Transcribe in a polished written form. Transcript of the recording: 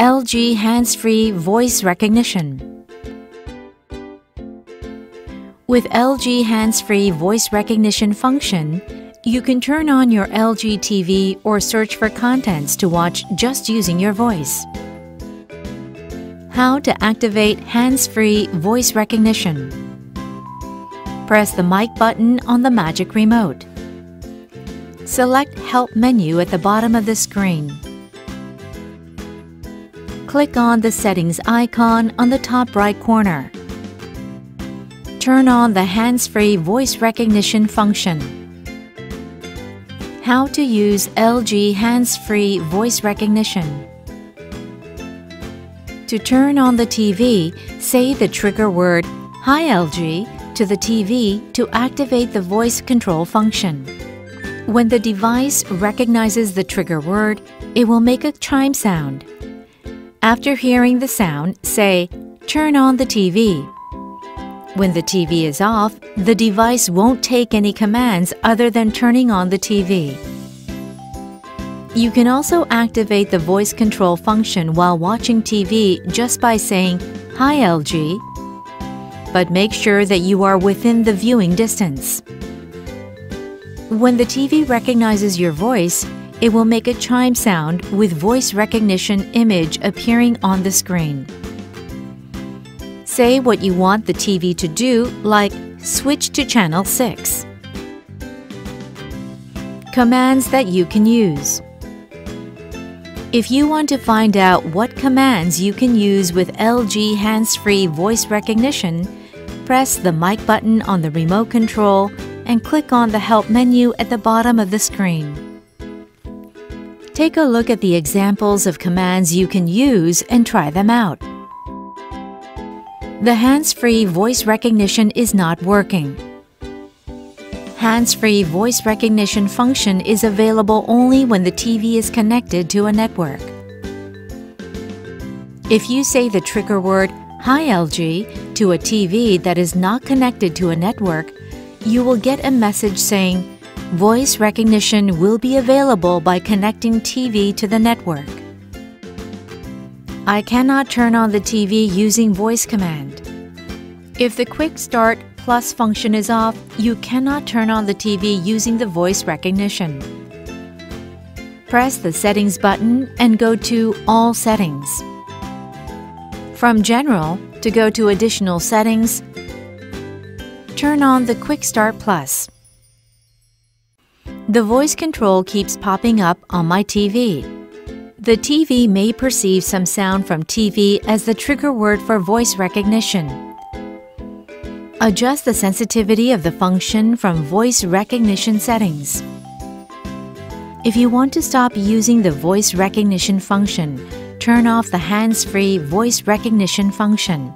LG hands-free voice recognition. With LG hands-free voice recognition function, you can turn on your LG TV or search for contents to watch just using your voice. How to activate hands-free voice recognition. Press the mic button on the Magic Remote. Select Help menu at the bottom of the screen. Click on the Settings icon on the top right corner. Turn on the hands-free voice recognition function. How to use LG hands-free voice recognition. To turn on the TV, say the trigger word, "Hi LG," to the TV to activate the voice control function. When the device recognizes the trigger word, it will make a chime sound. After hearing the sound, say, "Turn on the TV." When the TV is off, the device won't take any commands other than turning on the TV. You can also activate the voice control function while watching TV just by saying, "Hi LG," but make sure that you are within the viewing distance. When the TV recognizes your voice, it will make a chime sound with voice recognition image appearing on the screen. Say what you want the TV to do, like switch to channel 6. Commands that you can use. If you want to find out what commands you can use with LG hands-free voice recognition, press the mic button on the remote control and click on the Help menu at the bottom of the screen. Take a look at the examples of commands you can use and try them out. The hands-free voice recognition is not working. Hands-free voice recognition function is available only when the TV is connected to a network. If you say the trigger word, "Hi LG," to a TV that is not connected to a network, you will get a message saying, "Voice recognition will be available by connecting TV to the network." I cannot turn on the TV using voice command. If the Quick Start Plus function is off, you cannot turn on the TV using the voice recognition. Press the Settings button and go to All Settings. From General, to go to Additional Settings, turn on the Quick Start Plus. The voice control keeps popping up on my TV. The TV may perceive some sound from TV as the trigger word for voice recognition. Adjust the sensitivity of the function from voice recognition settings. If you want to stop using the voice recognition function, turn off the hands-free voice recognition function.